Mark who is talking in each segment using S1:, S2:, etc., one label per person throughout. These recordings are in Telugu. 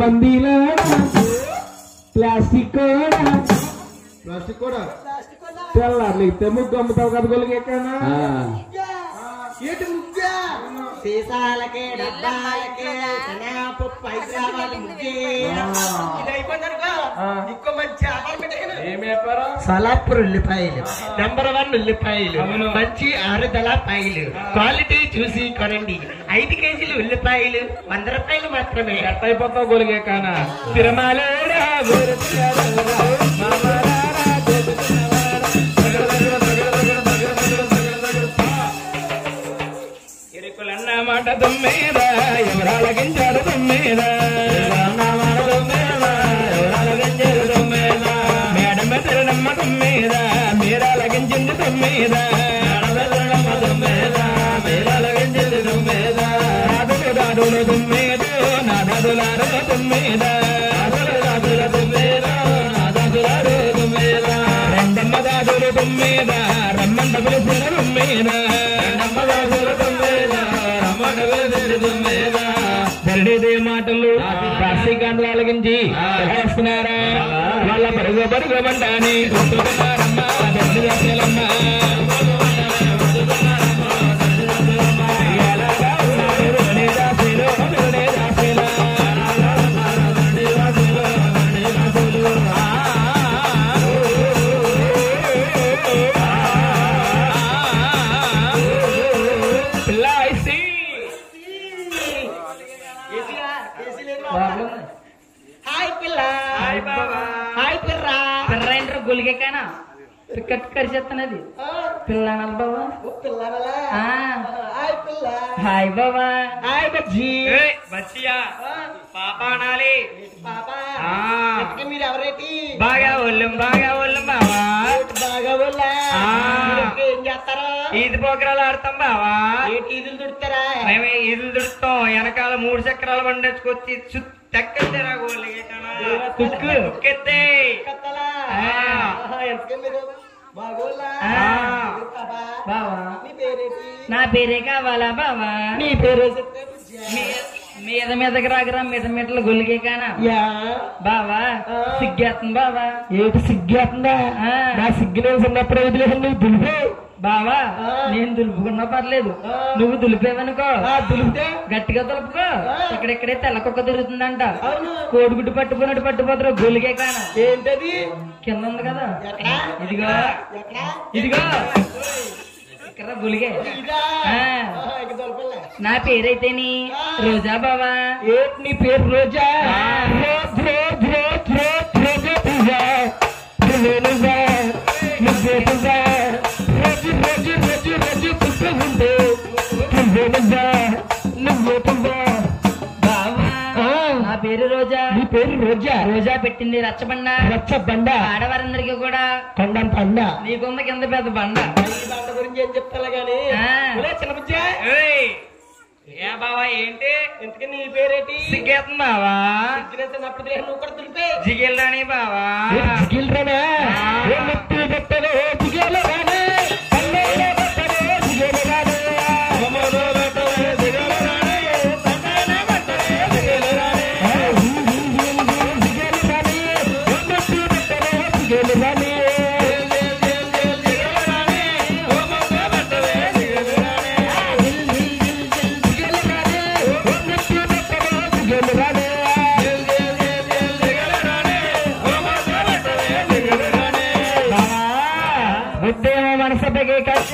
S1: मंदीला प्लास्टिक తెల్లారులైతే ముగ్గు అమ్ముతావు కదా గొలిగేకనా
S2: ఏంటి ముగ్గ సీసాలకే డబ్బాలకే శనగపప్పు హైదరాబాద్ ముగ్గే ఇది అయిపోయిందనుకో ఇంకో మంచి వ్యాపారం సలాపూర్ ఉల్లిపాయలు నంబర్ 1 ఉల్లిపాయలు మంచి 6 దళాపాయలు క్వాలిటీ చూసి కొనండి 5 కేజీలు ఉల్లిపాయలు 100 రూపాయలు మాత్రమే
S1: ఎట్ట అయిపోతావు గొలిగేకనా తిరుమల మాట దుమ్మేదా ఎవరాల గింజాడు దుమ్మేదా మాట దుమ్మేదా ఎవరాల గింజాడు దుమ్మేదా మేడమ్మ తిరణమ్మ దుమ్మేదా మీరాల గింజింది దుమ్మేదా మేడమ్మ దుమ్మేదా మీరాల గింజింది దుమ్మేదా రాదులు రాదులు దుమ్మేదు నా దాదులారు దుమ్మేదా రాదుల దుమ్మేదా నా దాదులారు దుమ్మేదా రెండమ్మ దాదులు దుమ్మేదా రమ్మంట పిలిచిన దుమ్మేదా రెండమ్మ దాదులు దుమ్మేదా బర్డేదే మాటలు ప్లాస్టిక్ ఆంధ్రాల గురించి వస్తున్నారా వాళ్ళ పరుగమంటాని
S2: हाय पिल्ला हाय बाबा हाय पिर्रा पिर्रा इंटर गुलगेकाना कट कर చేస్తున్నది పిల్లనాల బాబా ఓ పిల్లనాల हाय పిల్ల हाय బాబా हाय బజ్జీ ఏయ్ బచ్చియా పాపా నాలి పాపా ఎక్కడ మీరు ఎవరేటి బాగా ఒళ్ళం బాబా బాగా ఒళ్ళ ఏం చేస్తారా ఈది పోకరాలు ఆడతాం బావా ఏంటి ఈదులు దుడతారా మేము ఈదులు దుడుతాం వెనకాల 3 చక్రాలు బండేసుకొచ్చి చక్కెత్తరా గోళ్ళకేకనా కుక్కెత్తే నా పేరే కావాలా బావా నీ పేరు మీద మీదకి రాగరా మీటలు గొల్లికేకానా బావా సిగ్గేస్తుంది బావా ఏంటి సిగ్గేస్తుందా నా సిగ్గునే ఉన్నప్పుడు వదిలేసి నువ్వు దులిపే బావా నేను దులుపుకున్నా పర్లేదు నువ్వు దులిపేవనుకో దులిపితే గట్టిగా దులుపుకో ఇక్కడెక్కడే తెల్లకొక్క దొరుకుతుందంట కోడిగుడ్డు పట్టుకున్నట్టు పట్టుపోతారు గొలిగే కాను ఏంటది కింద ఉంది కదా ఇదిగో ఇదిగో ఇక్కడ గొలిగే నా పేరైతేని రోజా బావా ఏంటి నీ పేరు రోజా నా పేరు రోజా నీ పేరు రోజా రోజా పెట్టింది రచ్చబండ ఆడవారందరికీ కూడా కొండంత అండ నీకుంద కింద పెద్ద బండ బండ గురించి ఏం చెప్తా గానీ చిన్నబుజ్జా ఏ బావా ఏంటి ఎందుకని నీ పేరేంటి సిగ్గేస్తుంది బావా సిగ్గినప్పుడు నువ్వు కూడా తులిపే జిగిల్రాని బావా జిగిల్రానా మనసభకి కష్ట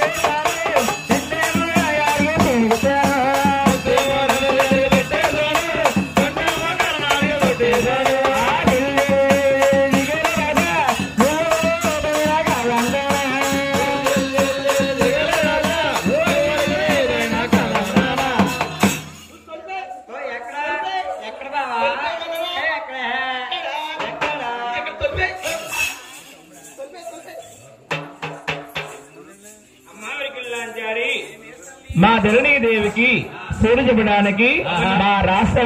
S2: మా ధరణి దేవికి పూజ చెప్పడానికి మా రాష్ట్ర